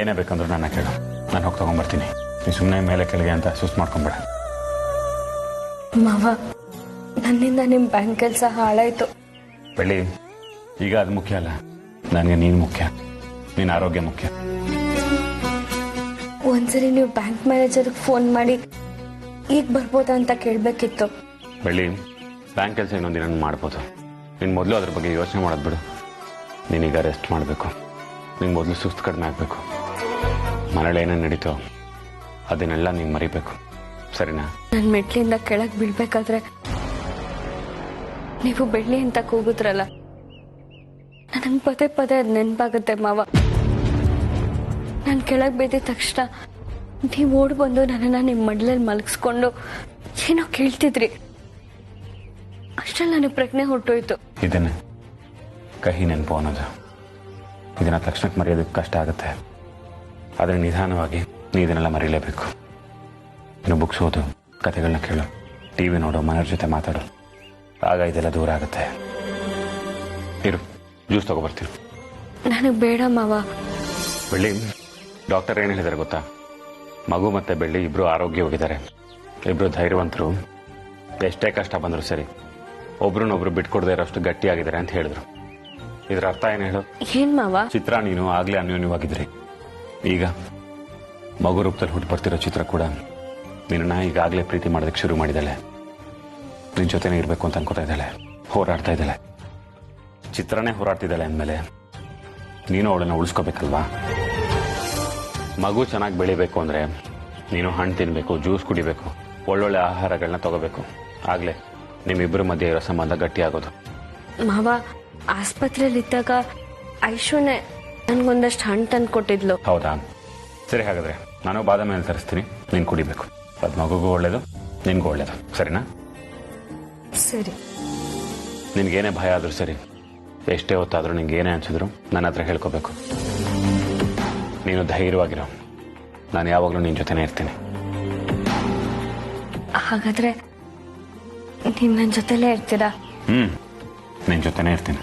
ಏನೇ ಬೇಕಂದ್ರೂ ನನ್ನ ಕೇಳು, ನಾನು ಹೋಗಿ ತಗೊಂಡ್ಬರ್ತೀನಿ. ನೀನು ಸುಮ್ಮನೆ ಮೇಲೆ ಕೆಳಗೆ ಅಂತ ಸುಸ್ತು ಮಾಡ್ಕೊಂಬೇಡ. ಮಾವ, ನನ್ನಿಂದ ನಿಮ್ಮ ಬ್ಯಾಂಕ್ ಕೆಲಸ ಹಾಳಾಯ್ತು. ಬೆಳ್ಳಿ, ಈಗ ಅದು ಮುಖ್ಯ ಅಲ್ಲ, ನನಗೆ ನೀನು ಮುಖ್ಯ, ನಿನ್ನ ಆರೋಗ್ಯ ಮುಖ್ಯ. ಒಂದ್ಸರಿ ನೀವು ಬ್ಯಾಂಕ್ ಮ್ಯಾನೇಜರ್ಗೆ ಫೋನ್ ಮಾಡಿ ಈಗ ಬರ್ಬೋದಾ ಅಂತ ಕೇಳಬೇಕಿತ್ತು. ಬೆಳ್ಳಿ, ಬ್ಯಾಂಕ್ ಕೆಲಸ ಇನ್ನೊಂದಿನ ಮಾಡ್ಬೋದು. ನೀನು ಮೊದಲು ಅದ್ರ ಬಗ್ಗೆ ಯೋಚನೆ ಮಾಡೋದು ಬಿಡು. ನೀನೀಗ ರೆಸ್ಟ್ ಮಾಡಬೇಕು. ನೀನು ಮೊದಲು ಸುಸ್ತು ಕಡಿಮೆ ಆಗಬೇಕು. ಮನೇಲಿ ಏನೇನು ನಡೀತೋ ಅದನ್ನೆಲ್ಲ ನೀನು ಮರಿಬೇಕು, ಸರಿನಾ? ನನ್ನ ಮೆಟ್ಲಿಂದ ಕೆಳಗೆ ಬೀಳ್ಬೇಕಾದ್ರೆ ನೀವು ಬೆಳ್ಳಿ ಅಂತ ಕೂಗುದ್ರಲ್ಲ, ನನಗೆ ಪದೇ ಪದೇ ಅದು ನೆನಪಾಗುತ್ತೆ ಮಾವ. ನಾನು ಕೆಳಗೆ ಬಿದ್ದ ತಕ್ಷಣ ನೀವು ಓಡ್ ಬಂದು ನನ್ನನ್ನು ನಿಮ್ಮ ಮಡ್ಲಲ್ಲಿ ಮಲಗಿಸ್ಕೊಂಡು ಏನೋ ಕೇಳ್ತಿದ್ರಿ. ಅಷ್ಟರಲ್ಲಿ ನನಗೆ ಪ್ರಜ್ಞೆ ಹೊರಟೋಯ್ತು. ಇದನ್ನೇ ಕಹಿ ನೆನಪು ಅನ್ನೋದು. ಇದನ್ನ ತಕ್ಷಣಕ್ಕೆ ಮರೆಯೋದಕ್ಕೆ ಕಷ್ಟ ಆಗುತ್ತೆ, ಆದರೆ ನಿಧಾನವಾಗಿ ನೀ ಇದನ್ನೆಲ್ಲ ಮರೀಲೇಬೇಕು. ಇನ್ನು ಬುಕ್ಸ್ ಓದು, ಕಥೆಗಳನ್ನ ಕೇಳು, ಟಿವಿ ನೋಡು, ಮನೆಯವ್ರ ಜೊತೆ ಮಾತಾಡು. ಆಗ ಇದೆಲ್ಲ ದೂರ ಆಗುತ್ತೆ. ಇರು, ಜ್ಯೂಸ್ ತಗೊಬರ್ತೀನಿ. ನನಗೆ ಬೇಡ ಮಾವ. ಬೆಳ್ಳಿ, ಡಾಕ್ಟರ್ ಏನು ಹೇಳಿದ್ದಾರೆ ಗೊತ್ತಾ? ಮಗು ಮತ್ತೆ ಬೆಳ್ಳಿ ಇಬ್ರು ಆರೋಗ್ಯವಾಗಿದ್ದಾರೆ, ಇಬ್ರು ಧೈರ್ಯವಂತರು. ಎಷ್ಟೇ ಕಷ್ಟ ಬಂದ್ರು ಸರಿ, ಒಬ್ರನ್ನೊಬ್ರು ಬಿಟ್ಕೊಡದೇ ಇರೋಷ್ಟು ಗಟ್ಟಿಯಾಗಿದ್ದಾರೆ ಅಂತ ಹೇಳಿದ್ರು. ಇದರ ಅರ್ಥ ಏನು ಹೇಳು? ಏನ್ ಮಾವ? ಚಿತ್ರ ನೀನು ಆಗ್ಲೇ ಅನ್ಯೋನ್ಯವಾಗಿದ್ರಿ. ಈಗ ಮಗು ರೂಪದಲ್ಲಿ ಹುಟ್ಟು ಬರ್ತಿರೋ ಚಿತ್ರ ಕೂಡ ನಿನ್ನ ಈಗಾಗಲೇ ಪ್ರೀತಿ ಮಾಡೋದಕ್ಕೆ ಶುರು ಮಾಡಿದ್ದಾಳೆ. ನಿನ್ನ ಜೊತೆನೇ ಇರಬೇಕು ಅಂತ ಅನ್ಕೋತಾ ಇದ್ದಾಳೆ, ಹೋರಾಡ್ತಾ ಇದ್ದಾಳೆ. ಚಿತ್ರನೇ ಹೋರಾಡ್ತಿದ್ದಾಳೆ ಅಂದಮೇಲೆ ನೀನು ಅವಳನ್ನು ಉಳಿಸ್ಕೋಬೇಕಲ್ವಾ? ಮಗು ಚೆನ್ನಾಗಿ ಬೆಳಿಬೇಕು ಅಂದರೆ ನೀನು ಹಣ್ಣು ತಿನ್ನಬೇಕು, ಜ್ಯೂಸ್ ಕುಡಿಬೇಕು, ಒಳ್ಳೊಳ್ಳೆ ಆಹಾರಗಳನ್ನ ತಗೋಬೇಕು. ಆಗಲೇ ನಿಮ್ಮಿಬ್ಬರ ಮಧ್ಯೆ ಇರೋ ಸಂಬಂಧ ಗಟ್ಟಿಯಾಗೋದು. ಮಾವ, ಆಸ್ಪತ್ರೆಯಲ್ಲಿದ್ದಾಗ ಐಶುನೇ ನನ್ಗೊಂದಷ್ಟು ಹಣ್ಣು ತಂದು ಕೊಟ್ಟಿದ್ಲು. ಹೌದಾ? ಸರಿ, ಹಾಗಾದ್ರೆ ನಾನು ಬಾದಾಮಿ ಮೇಲೆ ತರಿಸ್ತೀನಿ, ನೀನು ಕುಡಿಬೇಕು. ಅದು ಮಗುಗೂ ಒಳ್ಳೇದು, ನಿನ್ಗೂ ಒಳ್ಳೇದು, ಸರಿನಾ? ಸರಿ. ನಿನ್ಗೇನೇ ಭಯ ಆದರೂ ಸರಿ, ಎಷ್ಟೇ ಹೊತ್ತಾದರೂ ನಿಂಗೆ ಏನೇ ಅನ್ಸಿದ್ರು ನನ್ನ ಹತ್ರ ಹೇಳ್ಕೋಬೇಕು. ನೀನು ಧೈರ್ಯವಾಗಿರೋ, ನಾನು ಯಾವಾಗಲೂ ನಿನ್ನ ಜೊತೆನೇ ಇರ್ತೀನಿ. ಹಾಗಾದ್ರೆ ನೀವು ನನ್ನ ಜೊತೆಲೇ ಇರ್ತೀರಾ? ನಿನ್ನ ಜೊತೆನೇ ಇರ್ತೀನಿ.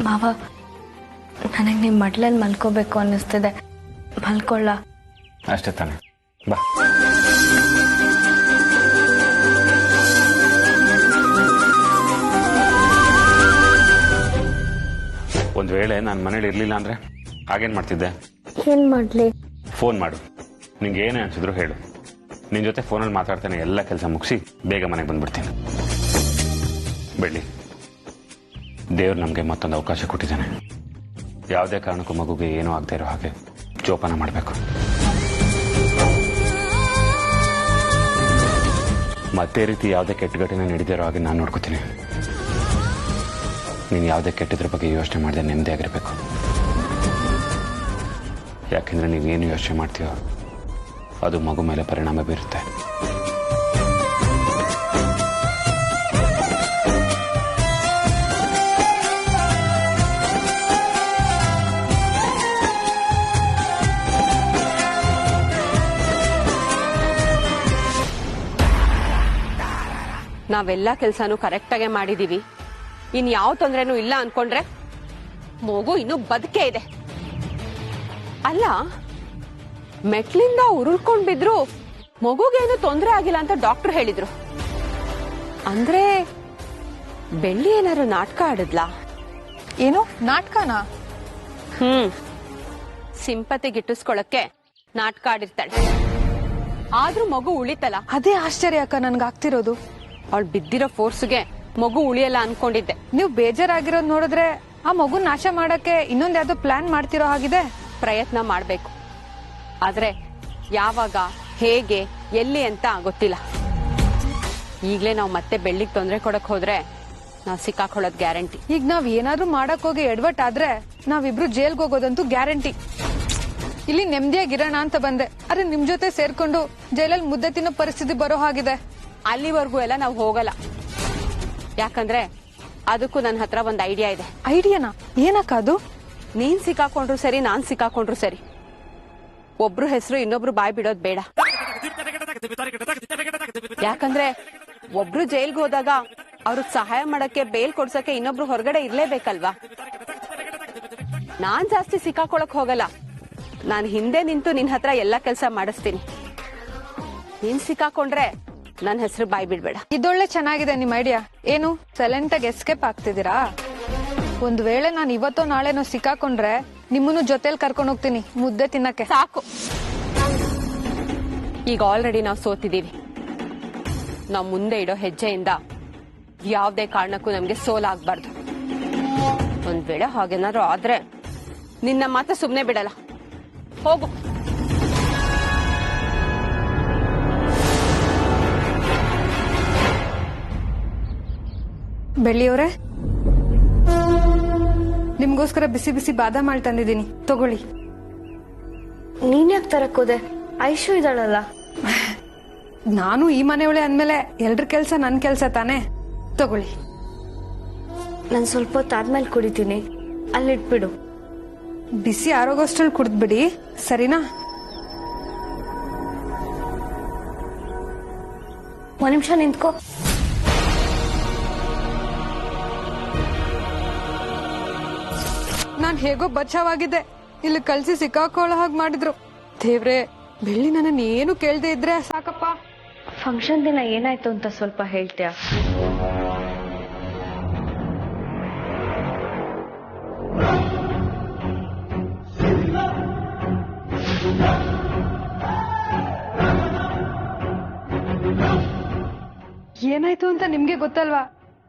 ಮಾವ, ನನಗೆ ನಿಮ್ಮ ಮಡ್ಲಲ್ಲಿ ಮಲ್ಕೋಬೇಕು ಅನ್ನಿಸ್ತಿದೆ, ಮಲ್ಕೊಳ್ಳ? ಅಷ್ಟೇ ತಾನೆ, ಬಾ. ಒಂದು ವೇಳೆ ನಾನು ಮನೇಲಿ ಇರಲಿಲ್ಲ ಅಂದ್ರೆ ಹಾಗೇನು ಮಾಡ್ತಿದ್ದೆ? ಏನ್ ಮಾಡ್ಲಿ? ಫೋನ್ ಮಾಡು, ನಿಂಗೆ ಏನೇ ಅನ್ಸಿದ್ರು ಹೇಳು. ನಿನ್ನ ಜೊತೆ ಫೋನಲ್ಲಿ ಮಾತಾಡ್ತಾನೆ ಎಲ್ಲ ಕೆಲಸ ಮುಗಿಸಿ ಬೇಗ ಮನೆಗೆ ಬಂದ್ಬಿಡ್ತೀನಿ. ಬೆಳ್ಳಿ, ದೇವ್ರು ನಮಗೆ ಮತ್ತೊಂದು ಅವಕಾಶ ಕೊಟ್ಟಿದ್ದಾನೆ. ಯಾವುದೇ ಕಾರಣಕ್ಕೂ ಮಗುಗೆ ಏನೂ ಆಗದೆ ಇರೋ ಹಾಗೆ ಜೋಪಾನ ಮಾಡಬೇಕು. ಮತ್ತೆ ರೀತಿ ಯಾವುದೇ ಕೆಟ್ಟ ಘಟನೆ ನಡೀದೇ ಇರೋ ಹಾಗೆ ನಾನು ನೋಡ್ಕೋತೀನಿ. ನೀನು ಯಾವುದೇ ಕೆಟ್ಟದ್ರ ಬಗ್ಗೆ ಯೋಚನೆ ಮಾಡದೆ ನೆಮ್ಮದಿಯಾಗಿರಬೇಕು. ಯಾಕೆಂದ್ರೆ ನೀವೇನು ಯೋಚನೆ ಮಾಡ್ತೀಯೋ ಅದು ಮಗು ಮೇಲೆ ಪರಿಣಾಮ ಬೀರುತ್ತೆ. ನಾವೆಲ್ಲ ಕೆಲಸನೂ ಕರೆಕ್ಟಾಗೆ ಮಾಡಿದೀವಿ. ಇನ್ ಯಾವ ತೊಂದ್ರೆನೂ ಇಲ್ಲ ಅನ್ಕೊಂಡ್ರೆ ಮಗು ಇನ್ನೂ ಬದುಕೇ ಇದೆ. ಅಲ್ಲ, ಮೆಟ್ಲಿಂದ ಉರುಳ್ಕೊಂಡ್ ಬಿದ್ರು ಮಗುಗೇನು ತೊಂದರೆ ಆಗಿಲ್ಲ ಅಂತ ಡಾಕ್ಟರ್ ಹೇಳಿದ್ರು. ಅಂದ್ರೆ ಬೆಳ್ಳಿ ಏನಾರು ನಾಟಕ ಆಡಿದ್ಲಾ? ಏನು ನಾಟಕನಾ? ಸಿಂಪತಿ ಗಿಟ್ಟಿಸ್ಕೊಳಕ್ಕೆ ನಾಟಕ ಆಡಿರ್ತಾಳೆ. ಆದ್ರೂ ಮಗು ಉಳಿತಲ್ಲ. ಅದೇ ಆಶ್ಚರ್ಯ ಅಕ್ಕ ನನ್ಗಾಗ್ತಿರೋದು. ಅವಳು ಬಿದ್ದಿರೋ ಫೋರ್ಸ್ಗೆ ಮಗು ಉಳಿಯಲ್ಲ ಅನ್ಕೊಂಡಿದ್ದೆ. ನೀವು ಬೇಜಾರಾಗಿರೋದ್ ನೋಡಿದ್ರೆ ಆ ಮಗು ನಾಶ ಮಾಡಕ್ಕೆ ಇನ್ನೊಂದ್ ಯಾವ್ದೋ ಪ್ಲಾನ್ ಮಾಡ್ತಿರೋ ಹಾಗಿದೆ. ಪ್ರಯತ್ನ ಮಾಡ್ಬೇಕು, ಆದ್ರೆ ಯಾವಾಗ, ಹೇಗೆ, ಎಲ್ಲಿ ಅಂತ ಗೊತ್ತಿಲ್ಲ. ಈಗ್ಲೇ ನಾವು ಮತ್ತೆ ಬೆಳ್ಳಿಗೆ ತೊಂದರೆ ಕೊಡಕ್ ಹೋದ್ರೆ ನಾವ್ ಸಿಕ್ಕಾಕೊಳ್ಳೋದ್ ಗ್ಯಾರಂಟಿ. ಈಗ ನಾವ್ ಏನಾದ್ರೂ ಮಾಡಕ್ ಹೋಗಿ ಎಡವಟ್ ಆದ್ರೆ ನಾವಿಬ್ರು ಜೈಲ್ಗೆ ಹೋಗೋದಂತೂ ಗ್ಯಾರಂಟಿ. ಇಲ್ಲಿ ನೆಮ್ಮದಿಯಾಗಿರೋಣ ಅಂತ ಬಂದೆ, ಆದ್ರೆ ನಿಮ್ ಜೊತೆ ಸೇರ್ಕೊಂಡು ಜೈಲಲ್ಲಿ ಮುದ್ದೆ ತಿನ್ನೋ ಪರಿಸ್ಥಿತಿ ಬರೋ ಹಾಗಿದೆ. ಅಲ್ಲಿವರೆಗೂ ಎಲ್ಲ ನಾವು ಹೋಗಲ್ಲ. ಯಾಕಂದ್ರೆ ಅದಕ್ಕೂ ನನ್ನ ಹತ್ರ ಒಂದ್ ಐಡಿಯಾ ಇದೆ. ಐಡಿಯಾನಾ? ಏನಕ್ಕ ಅದು? ನೀನ್ ಸಿಕ್ಕಾಕೊಂಡ್ರು ಸರಿ, ನಾನ್ ಸಿಕ್ಕಾಕೊಂಡ್ರು ಸರಿ, ಒಬ್ರು ಹೆಸರು ಇನ್ನೊಬ್ರು ಬಾಯ್ ಬಿಡೋದ್ ಬೇಡ. ಯಾಕಂದ್ರೆ ಒಬ್ರು ಜೈಲ್ಗೆ ಹೋದಾಗ ಅವ್ರಿಗೆ ಸಹಾಯ ಮಾಡಕ್ಕೆ, ಬೇಲ್ ಕೊಡ್ಸಕ್ಕೆ ಇನ್ನೊಬ್ರು ಹೊರಗಡೆ ಇರ್ಲೇಬೇಕಲ್ವಾ? ನಾನ್ ಜಾಸ್ತಿ ಸಿಕ್ಕಾಕೊಳಕ್ ಹೋಗಲ್ಲ. ನಾನ್ ಹಿಂದೆ ನಿಂತು ನಿನ್ ಹತ್ರ ಎಲ್ಲಾ ಕೆಲಸ ಮಾಡಿಸ್ತೀನಿ. ನೀನ್ ಸಿಕ್ಕಾಕೊಂಡ್ರೆ ನನ್ನ ಹೆಸರು ಬಾಯ್ ಬಿಡ್ಬೇಡ. ಇದೊಳ್ಳೆ ಚೆನ್ನಾಗಿದೆ ನಿಮ್ ಐಡಿಯಾ. ಏನು ಸೈಲೆಂಟ್ ಆಗಿ ಎಸ್ಕೇಪ್ ಆಗ್ತಿದ್ದೀರಾ? ಒಂದ್ ವೇಳೆ ನಾನು ಇವತ್ತೋ ನಾಳೆನೋ ಸಿಕ್ಕಾಕೊಂಡ್ರೆ ನಿಮ್ಮನ್ನು ಜೊತೆಲಿ ಕರ್ಕೊಂಡು ಹೋಗ್ತೀನಿ ಮುದ್ದೆ ತಿನ್ನಕ್ಕೆ. ಸಾಕು, ಈಗ ಆಲ್ರೆಡಿ ನಾವು ಸೋತಿದೀವಿ. ನಾವು ಮುಂದೆ ಇಡೋ ಹೆಜ್ಜೆಯಿಂದ ಯಾವುದೇ ಕಾರಣಕ್ಕೂ ನಮ್ಗೆ ಸೋಲಾಗ್ಬಾರ್ದು. ಒಂದ್ ವೇಳೆ ಹಾಗೇನಾದ್ರು ಆದ್ರೆ ನಿನ್ನ ಮಾತ್ರ ಸುಮ್ನೆ ಬಿಡಲ್ಲ. ಹೋಗು. ಬೆಳ್ಳಿಯವ್ರೆ, ನಿಮ್ಗೋಸ್ಕರ ಬಿಸಿ ಬಿಸಿ ಬಾದಾಮ್ ಹಾಲು ತಂದಿದ್ದೀನಿ, ತಗೊಳ್ಳಿ. ನೀನ್ ಯಾಕೆ ತರಕೋದೆ? ಐಶು ಇದ್ದಾಳಲ್ಲ. ನಾನು ಈ ಮನೆಯೊಳೆ ಅಂದ್ಮೇಲೆ ಎಲ್ರ ಕೆಲ್ಸ ನನ್ ಕೆಲ್ಸ ತಾನೆ, ತಗೊಳ್ಳಿ. ನಾನು ಸ್ವಲ್ಪ ಹೊತ್ತಾದ್ಮೇಲೆ ಕುಡಿತೀನಿ, ಅಲ್ಲಿಟ್ಬಿಡು. ಬಿಸಿ ಆರೋಗೋಷ್ಟ್ರಲ್ಲಿ ಕುಡಿದ್ಬಿಡಿ, ಸರಿನಾ? ಒಂದ್ ನಿಮಿಷ ನಿಂತ್ಕೋ. ನಾನ್ ಹೇಗೋ ಬಚಾವಾಗಿದ್ದೆ, ಇಲ್ಲಿ ಕಳ್ಸಿ ಸಿಕ್ಕಾಕೊಳ್ಳೋ ಹಾಗೆ ಮಾಡಿದ್ರು. ದೇವ್ರೆ, ಬೆಳ್ಳಿ ನನ್ನನ್ನು ಏನು ಕೇಳ್ದೆ ಇದ್ರೆ ಸಾಕಪ್ಪ. ಫಂಕ್ಷನ್ ದಿನ ಏನಾಯ್ತು ಅಂತ ಸ್ವಲ್ಪ ಹೇಳ್ತೀಯಾ? ಏನಾಯ್ತು ಅಂತ ನಿಮ್ಗೆ ಗೊತ್ತಲ್ವಾ,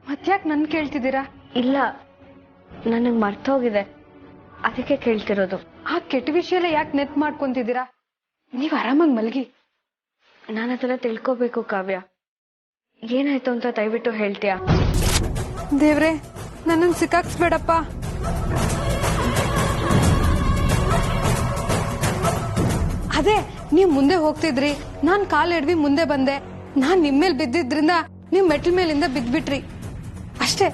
ಮತ್ತ್ಯಾಕ್ ನನ್ ಕೇಳ್ತಿದ್ದೀರಾ? ಇಲ್ಲ, ನನಗ್ ಮರ್ತೋಗಿದೆ, ಅದಕ್ಕೆ ಕೇಳ್ತಿರೋದು. ಆ ಕೆಟ್ಟ ವಿಷಯ ಎಲ್ಲ ಯಾಕೆ ನೆಟ್ ಮಾಡ್ಕೊಂತಿದ್ದೀರಾ? ನೀವ್ ಆರಾಮಾಗಿ ಮಲ್ಗಿ. ನಾನು ಅದೆಲ್ಲ ತಿಳ್ಕೋಬೇಕು ಕಾವ್ಯ. ಏನಾಯ್ತು ಅಂತ ದಯವಿಟ್ಟು ಹೇಳ್ತೀಯಾ? ದೇವ್ರೆ, ನನ್ನನ್ನು ಸಿಕ್ಕಾಕ್ಸ್ಬೇಡಪ್ಪ. ಅದೇ ನೀವ್ ಮುಂದೆ ಹೋಗ್ತಿದ್ರಿ, ನಾನ್ ಕಾಲ್ ಎಡ್ವಿ ಮುಂದೆ ಬಂದೆ. ನಾನ್ ನಿಮ್ಮೇಲ್ ಬಿದ್ದಿದ್ರಿಂದ ನೀವ್ ಮೆಟ್ಲ್ ಮೇಲಿಂದ ಬಿದ್ಬಿಟ್ರಿ. ಅಷ್ಟೇ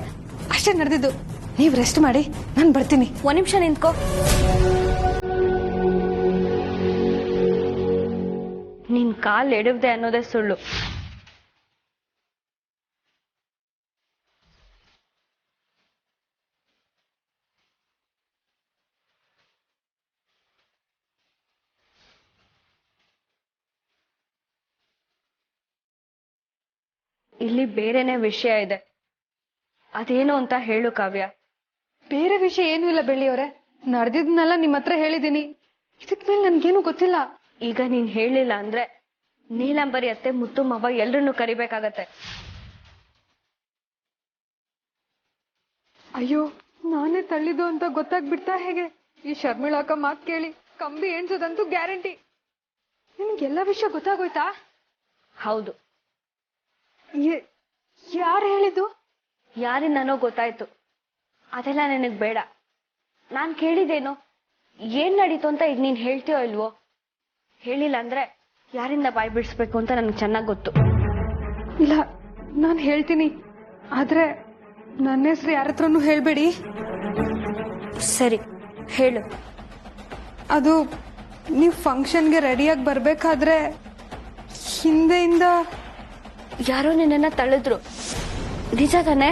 ಅಷ್ಟೇ ನಡೆದಿದ್ದು. ನೀವ್ ರೆಸ್ಟ್ ಮಾಡಿ, ನಾನ್ ಬರ್ತೀನಿ. ಒಂದ್ ನಿಮಿಷ ನಿಂತ್ಕೋ. ನಿನ್ ಕಾಲ್ ಎಡವ್ದೆ ಅನ್ನೋದೇ ಸುಳ್ಳು. ಇಲ್ಲಿ ಬೇರೆನೆ ವಿಷಯ ಇದೆ, ಅದೇನು ಅಂತ ಹೇಳು ಕಾವ್ಯ. ಬೇರೆ ವಿಷಯ ಏನೂ ಇಲ್ಲ ಬೆಳ್ಳಿಯವರೇ, ನಡೆದಿದ್ನೆಲ್ಲ ನಿಮ್ ಹತ್ರ ಹೇಳಿದೀನಿ. ಇದಕ್ ಮೇಲೆ ನನ್ಗೇನು ಗೊತ್ತಿಲ್ಲ. ಈಗ ನೀನ್ ಹೇಳಿಲ್ಲ ಅಂದ್ರೆ ನೀಲಂಬರಿ ಅತ್ತೆ, ಮುತ್ತು ಮಾವ ಎಲ್ರನ್ನೂ ಕರಿಬೇಕಾಗತ್ತೆ. ಅಯ್ಯೋ, ನಾನೇ ತಳ್ಳಿದ್ದು ಅಂತ ಗೊತ್ತಾಗ್ಬಿಡ್ತಾ ಹೇಗೆ? ಈ ಶರ್ಮಿಳಾಕ ಮಾತ್ ಕೇಳಿ ಕಂಬಿ ಎಣ್ಸೋದಂತೂ ಗ್ಯಾರಂಟಿ. ನಿಮ್ಗೆಲ್ಲ ವಿಷಯ ಗೊತ್ತಾಗೋಯ್ತಾ? ಹೌದು. ಯಾರು ಹೇಳಿದ್ದು? ಯಾರಿಂದನೋ ಗೊತ್ತಾಯ್ತು. ಅದೆಲ್ಲ ನನಗ್ ಬೇಡ. ನಾನ್ ಕೇಳಿದೇನು, ಏನ್ ನಡೀತು ಅಂತ ಈಗ ನೀನ್ ಹೇಳ್ತೀಯೋ ಇಲ್ವೋ? ಹೇಳಿಲ್ಲ ಅಂದ್ರೆ ಯಾರಿಂದ ಬಾಯ್ ಬಿಡಿಸ್ಬೇಕು ಅಂತ ನನ್ಗೆ ಚೆನ್ನಾಗ್ ಗೊತ್ತು. ಇಲ್ಲ, ನಾನ್ ಹೇಳ್ತೀನಿ, ಆದ್ರೆ ನನ್ನ ಹೆಸರು ಯಾರ ಹತ್ರನೂ ಹೇಳ್ಬೇಡಿ. ಸರಿ, ಹೇಳು. ಅದು ನೀವು ಫಂಕ್ಷನ್ಗೆ ರೆಡಿಯಾಗಿ ಬರ್ಬೇಕಾದ್ರೆ ಹಿಂದೆಯಿಂದ ಯಾರೋ ನಿನ್ನ ತಳ್ಳಿದ್ರು, ನಿಜ ತಾನೆ?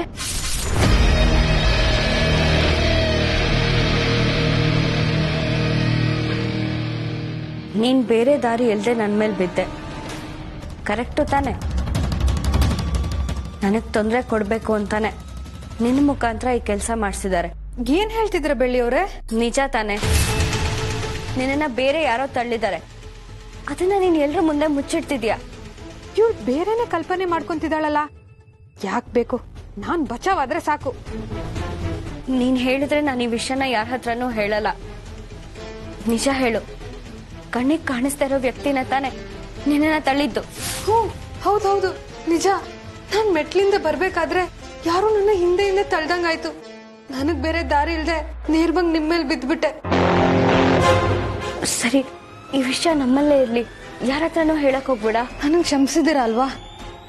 ನೀನ್ ಬೇರೆ ದಾರಿ ಇಲ್ದೆ ನನ್ ಮೇಲೆ ಬಿದ್ದೆ, ಕರೆಕ್ಟು ತಾನೆ? ನನಗ್ ತೊಂದರೆ ಕೊಡ್ಬೇಕು ಅಂತಾನೆ ನಿನ್ನ ಮುಖಾಂತರ ಈ ಕೆಲಸ ಮಾಡಿಸಿದ್ದಾರೆ. ಏನ್ ಹೇಳ್ತಿದ್ರ ಬೆಳ್ಳಿಯವ್ರೆ? ನಿಜ ತಾನೆ? ನಿನ್ನ ಬೇರೆ ಯಾರೋ ತಳ್ಳಿದ್ದಾರೆ, ಅದನ್ನ ನೀನ್ ಎಲ್ರ ಮುಂದೆ ಮುಚ್ಚಿಡ್ತಿದ್ಯಾ. ಇವ್ಳು ಬೇರೆನೆ ಕಲ್ಪನೆ ಮಾಡ್ಕೊಂತಿದ್ದಾಳಲ್ಲ. ಯಾಕ್ ಬೇಕು? ನಾನ್ ಬಚಾವಾದ್ರೆ ಸಾಕು. ನೀನ್ ಹೇಳಿದ್ರೆ ನಾನು ಈ ವಿಷಯನ ಯಾರ ಹತ್ರನೂ ಹೇಳಲ್ಲ. ನಿಜ ಹೇಳು, ಕಣ್ಣಿಗೆ ಕಾಣಿಸ್ತಾ ಇರೋ ವ್ಯಕ್ತಿನ ತಾನೆ ನಿನ್ನ ತಳ್ಳಿದ್ದು? ಹೌದೌದು, ನಿಜ. ನಾನ್ ಮೆಟ್ಲಿಂದ ಬರ್ಬೇಕಾದ್ರೆ ಯಾರು ನನ್ನ ಹಿಂದೆಯಿಂದ ತಳ್ದಂಗಾಯ್ತು. ನನಗ್ ಬೇರೆ ದಾರಿ ಇಲ್ದೆ ನೇರ್ಬಂಗ್ ನಿಮ್ಮೇಲ್ ಬಿದ್ಬಿಟ್ಟೆ. ಸರಿ, ಈ ವಿಷಯ ನಮ್ಮಲ್ಲೇ ಇರ್ಲಿ, ಯಾರ ಹತ್ರನೂ ಹೇಳಕ್ ಹೋಗ್ಬೇಡ. ನನಗ್ ಕ್ಷಮಿಸಿದಿರ ಅಲ್ವಾ?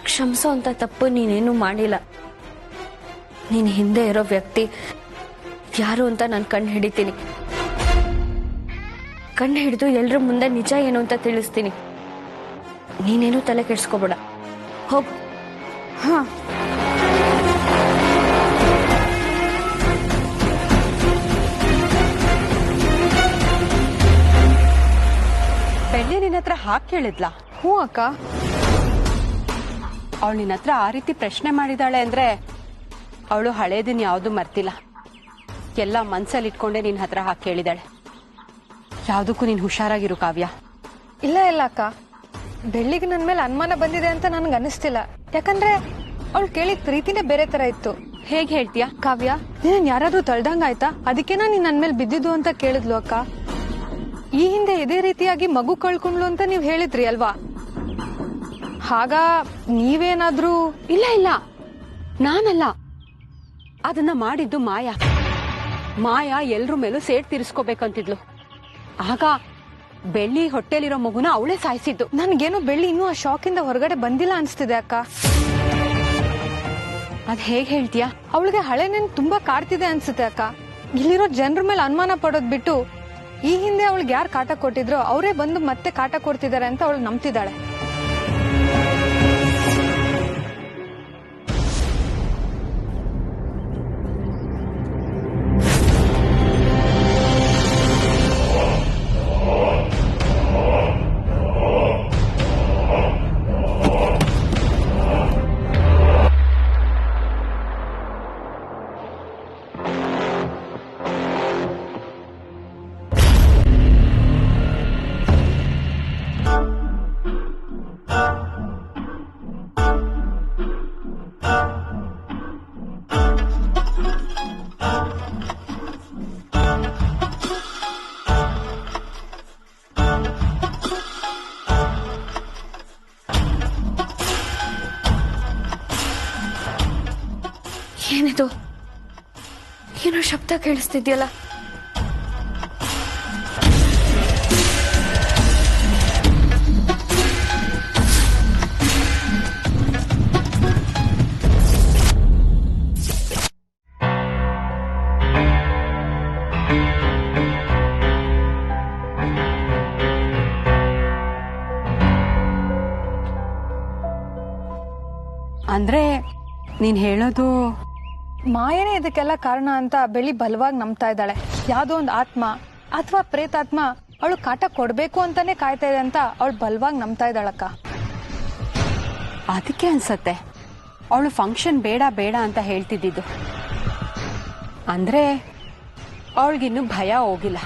ಕ್ಷಮಿಸೋ ಅಂತ ತಪ್ಪು ನೀನೇನು ಮಾಡಿಲ್ಲ. ನೀನ್ ಹಿಂದೆ ಇರೋ ವ್ಯಕ್ತಿ ಯಾರು ಅಂತ ನಾನು ಕಣ್ಣು ಹಿಡಿತೀನಿ. ಕಣ್ಣು ಹಿಡಿದು ಎಲ್ರ ಮುಂದೆ ನಿಜ ಏನು ಅಂತ ತಿಳಿಸ್ತೀನಿ. ನೀನೇನು ತಲೆ ಕೆಡ್ಸ್ಕೋಬೇಡ, ಹೋಗು. ಹಾ, ಹತ್ರ ಹಾಕ್ ಕೇಳಿದ್ಲಾ? ಹ್ಞೂ ಅಕ್ಕ. ಅವಳು ನಿನ್ನ ಹತ್ರ ಆ ರೀತಿ ಪ್ರಶ್ನೆ ಮಾಡಿದಾಳೆ ಅಂದ್ರೆ ಅವಳು ಹಳೇದಿನ್ ಯಾವ್ದು ಮರ್ತಿಲ್ಲ. ಎಲ್ಲ ಮನ್ಸಲ್ಲಿ ಇಟ್ಕೊಂಡೆ ನಿನ್ ಹತ್ರ ಹಾಕ್ ಕೇಳಿದಾಳೆ. ಯಾವ್ದಕ್ಕೂ ನೀನ್ ಹುಷಾರಾಗಿರು ಕಾವ್ಯ. ಇಲ್ಲ ಇಲ್ಲ ಅಕ್ಕ, ಬೆಳ್ಳಿಗೆ ನನ್ ಮೇಲೆ ಅನುಮಾನ ಬಂದಿದೆ ಅಂತ ನನ್ಗೆ ಅನಿಸ್ತಿಲ್ಲ. ಯಾಕಂದ್ರೆ ಅವಳು ಕೇಳಿದ ಪ್ರೀತಿನೇ ಬೇರೆ ತರ ಇತ್ತು. ಹೇಗ್ ಹೇಳ್ತೀಯ? ಕಾವ್ಯ, ನೀನ್ ಯಾರಾದ್ರೂ ತಳ್ದಂಗಾಯ್ತಾ? ಅದಕ್ಕೇನ ನೀನ್ ನನ್ ಮೇಲೆ ಬಿದ್ದಿದ್ದು ಅಂತ ಕೇಳಿದ್ಲು ಅಕ್ಕ. ಈ ಹಿಂದೆ ಇದೇ ರೀತಿಯಾಗಿ ಮಗು ಕಳ್ಕೊಂಡ್ಲು ಅಂತ ನೀವ್ ಹೇಳಿದ್ರಿ ಅಲ್ವಾ? ಹಾಗ ನೀವೇನಾದ್ರೂ? ಇಲ್ಲ ಇಲ್ಲ, ನಾನಲ್ಲ, ಅದನ್ನ ಮಾಡಿದ್ದು ಮಾಯಾ. ಮಾಯಾ ಎಲ್ರ ಮೇಲೂ ಸೇಡ್ ತೀರಿಸ್ಕೋಬೇಕಂತಿದ್ಲು. ಆಗ ಬೆಳ್ಳಿ ಹೊಟ್ಟೆಲಿರೋ ಮಗುನ ಅವಳೇ ಸಾಯಿಸಿದ್ದು. ನನ್ಗೇನು ಬೆಳ್ಳಿ ಇನ್ನೂ ಆ ಶಾಕಿಂದ ಹೊರಗಡೆ ಬಂದಿಲ್ಲ ಅನ್ಸ್ತಿದೆ ಅಕ್ಕ. ಅದ್ ಹೇಗ್ ಹೇಳ್ತೀಯ? ಅವಳಿಗೆ ಹಳೆ ನೆನ್ ತುಂಬಾ ಕಾಡ್ತಿದೆ ಅನ್ಸುತ್ತೆ ಅಕ್ಕ. ಇಲ್ಲಿರೋ ಜನರ ಮೇಲೆ ಅನುಮಾನ ಪಡೋದ್ ಬಿಟ್ಟು ಈ ಹಿಂದೆ ಅವಳಿಗೆ ಯಾರು ಕಾಟ ಕೊಟ್ಟಿದ್ರೋ ಅವರೇ ಬಂದು ಮತ್ತೆ ಕಾಟ ಕೊಡ್ತಿದ್ದಾರೆ ಅಂತ ಅವಳು ನಂಬ್ತಿದ್ದಾಳೆ. ಏನಿದು? ಏನೋ ಶಬ್ದ ಕೇಳಿಸ್ತಿದ್ಯಲ್ಲ. ಅಂದ್ರೆ ನೀನ್ ಹೇಳೋದು ಮಾಯನೇ ಇದಕ್ಕೆಲ್ಲ ಕಾರಣ ಅಂತ ಬೆಳ್ಳಿ ಬಲವಾಗಿ ನಂಬ್ತಾ ಇದ್ದಾಳೆ. ಯಾವ್ದೋ ಒಂದು ಆತ್ಮ ಅಥವಾ ಪ್ರೇತಾತ್ಮ ಅವಳು ಕಾಟ ಕೊಡ್ಬೇಕು ಅಂತಾನೆ ಕಾಯ್ತಾ ಇದೆ ಅಂತ ಅವಳು ಬಲವಾಗಿ ನಂಬ್ತಾ ಇದ್ದಾಳಕ್ಕ. ಅದಕ್ಕೆ ಅನ್ಸತ್ತೆ ಅವಳು ಫಂಕ್ಷನ್ ಬೇಡ ಬೇಡ ಅಂತ ಹೇಳ್ತಿದ್ದಿದ್ದು. ಅಂದ್ರೆ ಅವಳಿಗಿನ್ನು ಭಯ ಹೋಗಿಲ್ಲ.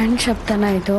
ಫ್ಯಾನ್ ಶಬ್ದನ ಇದು?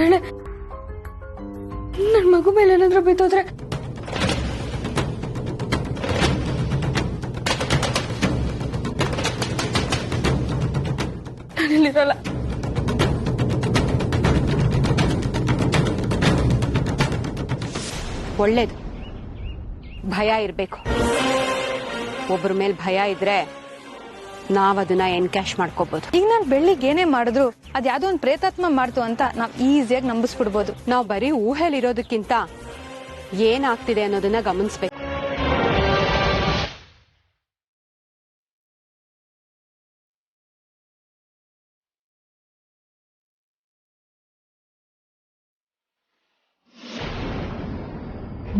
ವೇಳೆ ನನ್ ಮಗು ಮೇಲೆ ಏನಾದ್ರೂ ಬಿದ್ದೋದ್ರೆ ನಾನಿಲ್ಲಿರಲ್ಲ. ಒಳ್ಳೇದು, ಭಯ ಇರಬೇಕು. ಒಬ್ಬರ ಮೇಲೆ ಭಯ ಇದ್ರೆ ನಾವದನ್ನ ಎನ್ಕ್ಯಾಶ್ ಮಾಡ್ಕೋಬಹುದು. ಈಗ ನಾನು ಬೆಳ್ಳಿಗೆ ಏನೇ ಮಾಡಿದ್ರು ಅದ್ಯಾವುದೋ ಒಂದು ಪ್ರೇತಾತ್ಮ ಮಾಡ್ತು ಅಂತ ನಾವ್ ಈಸಿಯಾಗಿ ನಂಬಿಸ್ಬಿಡ್ಬೋದು. ನಾವು ಬರೀ ಊಹೆಲಿರೋದಕ್ಕಿಂತ ಏನಾಗ್ತಿದೆ ಅನ್ನೋದನ್ನ ಗಮನಿಸ್ಬೇಕು.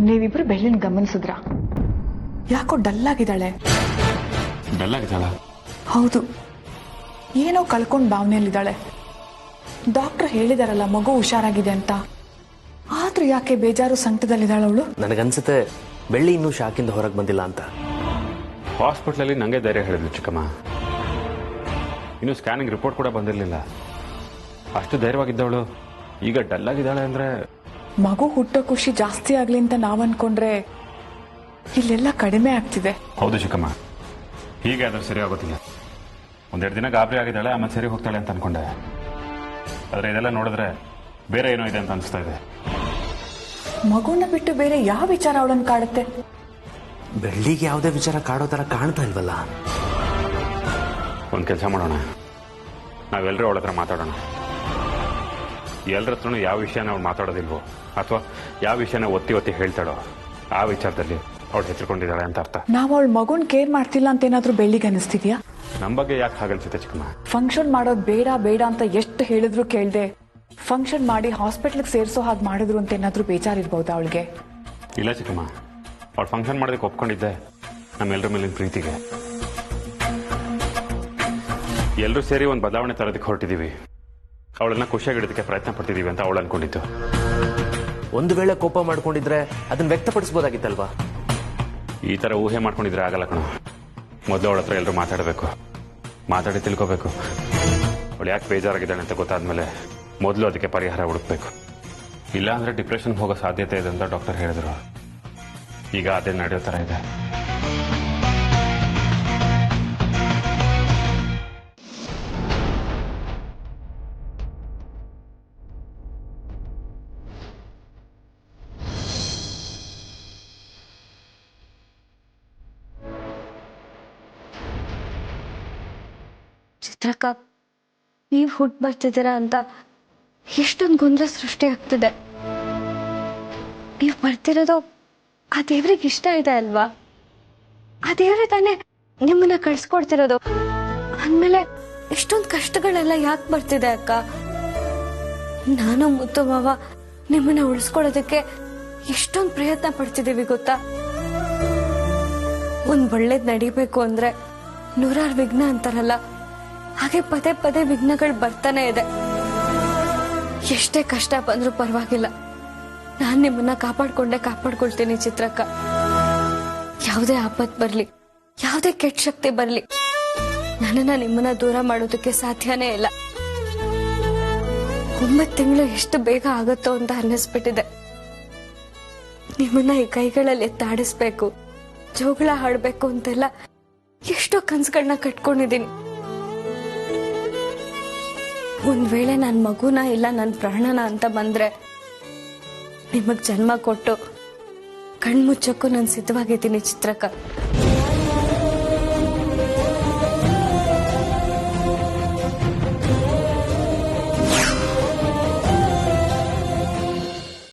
ನೀವಿಬ್ರು ಬೆಳ್ಳಿನ ಗಮನಿಸಿದ್ರ? ಯಾಕೋ ಡಲ್ ಆಗಿದ್ದಾಳೆ. ಡಲ್ ಆಗಿದ್ದಾಳ? ಹೌದು, ಏನೋ ಕಳ್ಕೊಂಡ್ ಭಾವನೆಯಲ್ಲಿದ್ದಾಳೆ. ಡಾಕ್ಟರ್ ಹೇಳಿದಾರಲ್ಲ ಮಗು ಹುಷಾರಾಗಿದೆ ಅಂತ, ಆದ್ರೂ ಯಾಕೆ ಬೇಜಾರು ಸಂಕಟದಲ್ಲಿದ್ದಾಳೆ ಅವಳು? ನನಗನ್ಸುತ್ತೆ ಬೆಳ್ಳಿ ಇನ್ನೂ ಶಾಕಿಂದ ಹೊರಗೆ ಬಂದಿಲ್ಲ ಅಂತ. ಹಾಸ್ಪಿಟ್ಲಲ್ಲಿ ನಂಗೆ ಧೈರ್ಯ ಹೇಳಿದ್ಲು ಚಿಕ್ಕಮ್ಮ. ಇನ್ನು ಸ್ಕ್ಯಾನಿಂಗ್ ರಿಪೋರ್ಟ್ ಕೂಡ ಬಂದಿರಲಿಲ್ಲ. ಅಷ್ಟು ಧೈರ್ಯವಾಗಿದ್ದವಳು ಈಗ ಡಲ್ ಆಗಿದ್ದಾಳೆ ಅಂದ್ರೆ ಮಗು ಹುಟ್ಟೋ ಖುಷಿ ಜಾಸ್ತಿ ಆಗ್ಲಿ ಅಂತ ನಾವ್ ಅನ್ಕೊಂಡ್ರೆ ಇಲ್ಲೆಲ್ಲ ಕಡಿಮೆ ಆಗ್ತಿದೆ. ಹೌದು ಚಿಕ್ಕಮ್ಮ, ಹೀಗೆ ಆದ್ರೆ ಸರಿ ಆಗೋದಿಲ್ಲ. ಒಂದೆರಡು ದಿನ ಗಾಬರಿ ಆಗಿದ್ದಾಳೆ, ಆಮೇಲೆ ಸರಿ ಹೋಗ್ತಾಳೆ ಅಂತ ಅನ್ಕೊಂಡೆ. ಆದ್ರೆ ಇದೆಲ್ಲ ನೋಡಿದ್ರೆ ಬೇರೆ ಏನೋ ಇದೆ ಅಂತ ಅನಿಸ್ತಾ ಇದೆ. ಮಗುನ ಬಿಟ್ಟು ಬೇರೆ ಯಾವ ವಿಚಾರ ಅವಳನ್ನು ಕಾಡುತ್ತೆ? ಬೆಳ್ಳಿಗೆ ಯಾವುದೇ ವಿಚಾರ ಕಾಡೋ ತರ ಕಾಣ್ತಾ ಇಲ್ವಲ್ಲ. ಒಂದು ಕೆಲಸ ಮಾಡೋಣ, ನಾವೆಲ್ಲರೂ ಅವಳ ಹತ್ರ ಮಾತಾಡೋಣ. ಎಲ್ಲರ ಹತ್ರನೂ ಯಾವ ವಿಷಯನ ಅವಳು ಮಾತಾಡೋದಿಲ್ವೋ, ಅಥವಾ ಯಾವ ವಿಷಯನ ಒತ್ತಿ ಒತ್ತಿ ಹೇಳ್ತಾಳೋ ಆ ವಿಚಾರದಲ್ಲಿ ಅವಳು ಹೆಚ್ಕೊಂಡಿದ್ದಾಳೆ ಅಂತ ಅರ್ಥ. ನಾವ್ ಅವಳ ಮಗುನ್ ಕೇರ್ ಮಾಡ್ತಿಲ್ಲ ಅಂತ ಏನಾದ್ರೂ ಬೆಳ್ಳಿಗೆ ಅನಿಸ್ತಿದ್ಯಾ? ನಮ್ಮ ಬಗ್ಗೆ ಯಾಕೆ ಹಾಗನ್ಸುತ್ತೆ ಚಿಕ್ಕಮ್ಮ? ಫಂಕ್ಷನ್ ಮಾಡೋದು ಬೇಡ ಬೇಡ ಅಂತ ಎಷ್ಟು ಹೇಳಿದ್ರು ಕೇಳ್ದೆ ಫಂಕ್ಷನ್ ಮಾಡಿ ಹಾಸ್ಪಿಟ್ಲಿಗೆ ಸೇರಿಸೋ ಹಾಗೆ ಮಾಡಿದ್ರು ಅಂತ ಏನಾದ್ರೂ ಬೇಜಾರಿರ್ಬಹುದಾ ಅವಳಿಗೆ? ಇಲ್ಲ ಚಿಕ್ಕಮ್ಮ, ಅವಳು ಫಂಕ್ಷನ್ ಮಾಡೋದಕ್ಕೆ ಒಪ್ಕೊಂಡಿದ್ದೆ ನಮ್ಮೆಲ್ಲರ ಮೇಲಿನ ಪ್ರೀತಿಗೆ. ಎಲ್ಲರೂ ಸೇರಿ ಒಂದು ಬದಲಾವಣೆ ತರೋದಕ್ಕೆ ಹೊರಟಿದ್ದೀವಿ, ಅವಳನ್ನ ಖುಷಿಯಾಗಿಡೋದಕ್ಕೆ ಪ್ರಯತ್ನ ಪಡ್ತಿದ್ದೀವಿ ಅಂತ ಅವಳು ಅನ್ಕೊಂಡಿದ್ದು. ಒಂದು ವೇಳೆ ಕೋಪ ಮಾಡ್ಕೊಂಡಿದ್ರೆ ಅದನ್ನ ವ್ಯಕ್ತಪಡಿಸಬಹುದಾಗಿತ್ತಲ್ವಾ? ಈ ತರ ಊಹೆ ಮಾಡ್ಕೊಂಡಿದ್ರೆ ಆಗಲ್ಲ ಕಣ. ಮೊದಲು ಅವಳ ಹತ್ರ ಎಲ್ಲರೂ ಮಾತಾಡಬೇಕು, ಮಾತಾಡಿ ತಿಳ್ಕೋಬೇಕು. ಅವಳು ಯಾಕೆ ಬೇಜಾರಾಗಿದ್ದಾಳೆ ಅಂತ ಗೊತ್ತಾದ್ಮೇಲೆ ಮೊದಲು ಅದಕ್ಕೆ ಪರಿಹಾರ ಹುಡುಕ್ಬೇಕು. ಇಲ್ಲ ಅಂದ್ರೆ ಡಿಪ್ರೆಷನ್ ಹೋಗೋ ಸಾಧ್ಯತೆ ಇದೆ ಅಂತ ಡಾಕ್ಟರ್ ಹೇಳಿದ್ರು. ಈಗ ಅದೇ ನಡೆಯೋ ತರ ಇದೆ. ಚಿತ್ರಕ್ಕ, ನೀವು ಹುಟ್ಟು ಬರ್ತಿದ್ದೀರಾ ಅಂತ ಎಷ್ಟೊಂದು ಗೊಂದಲ ಸೃಷ್ಟಿ ಆಗ್ತಿದೆ. ನೀವು ಬರ್ತಿರೋದು ಆ ದೇವ್ರಿಗೆ ಇಷ್ಟ ಇದೆ ಅಲ್ವಾ? ಆ ದೇವ್ರೆ ತಾನೇ ನಿಮ್ಮನ್ನ ಕಳ್ಸ್ಕೊಡ್ತಿರೋದು. ಅಂದ್ಮೇಲೆ ಇಷ್ಟೊಂದು ಕಷ್ಟಗಳೆಲ್ಲ ಯಾಕೆ ಬರ್ತಿದೆ ಅಕ್ಕ? ನಾನು ಮುತ್ತು ಮಾವ ನಿಮ್ಮನ್ನ ಉಳಿಸ್ಕೊಳ್ಳೋದಕ್ಕೆ ಎಷ್ಟೊಂದು ಪ್ರಯತ್ನ ಪಡ್ತಿದ್ದೀವಿ ಗೊತ್ತಾ? ಒಂದ್ ಒಳ್ಳೇದ್ ನಡಿಬೇಕು ಅಂದ್ರೆ 100 ವಿಘ್ನ ಅಂತಾರಲ್ಲ, ಹಾಗೆ ಪದೇ ಪದೇ ವಿಘ್ನಗಳು ಬರ್ತಾನೆ ಇದೆ. ಎಷ್ಟೇ ಕಷ್ಟ ಬಂದ್ರೂ ಪರವಾಗಿಲ್ಲ, ನಾನ್ ನಿಮ್ಮನ್ನ ಕಾಪಾಡ್ಕೊಳ್ತೀನಿ ಚಿತ್ರಕ್ಕ. ಯಾವುದೇ ಆಪತ್ ಬರ್ಲಿ, ಯಾವುದೇ ಕೆಟ್ಟ ಶಕ್ತಿ ಬರ್ಲಿ, ನನ್ನನ್ನ ನಿಮ್ಮನ್ನ ದೂರ ಮಾಡೋದಕ್ಕೆ ಸಾಧ್ಯನೇ ಇಲ್ಲ. 9 ತಿಂಗಳು ಎಷ್ಟು ಬೇಗ ಆಗುತ್ತೋ ಅಂತ ಅನ್ನಿಸ್ಬಿಟ್ಟಿದೆ. ನಿಮ್ಮನ್ನ ಈ ಕೈಗಳಲ್ಲಿ ಎತ್ತಾಡಿಸ್ಬೇಕು, ಜೋಗಳ ಹಾಡ್ಬೇಕು ಅಂತೆಲ್ಲ ಎಷ್ಟೋ ಕನ್ಸುಗಳನ್ನ ಕಟ್ಕೊಂಡಿದ್ದೀನಿ. ಒಂದ್ ವೇಳೆ ನನ್ ಮಗುನ ಇಲ್ಲ ನನ್ ಪ್ರಾಣನ ಅಂತ ಬಂದ್ರೆ ನಿಮಗ್ ಜನ್ಮ ಕೊಟ್ಟು ಕಣ್ಮುಚ್ಚಕ್ಕೂ ನಾನು ಸಿದ್ಧವಾಗಿದ್ದೀನಿ ಚಿತ್ರಕ್ಕ.